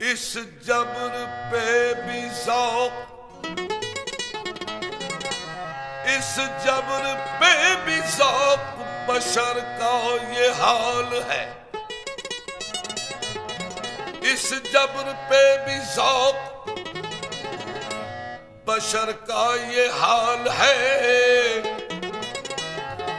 इस जबर पे भी ज़ौक़, इस जबर पे भी ज़ौक़, बशर का ये हाल है। इस जबर पे भी ज़ौक़, बशर का ये हाल है।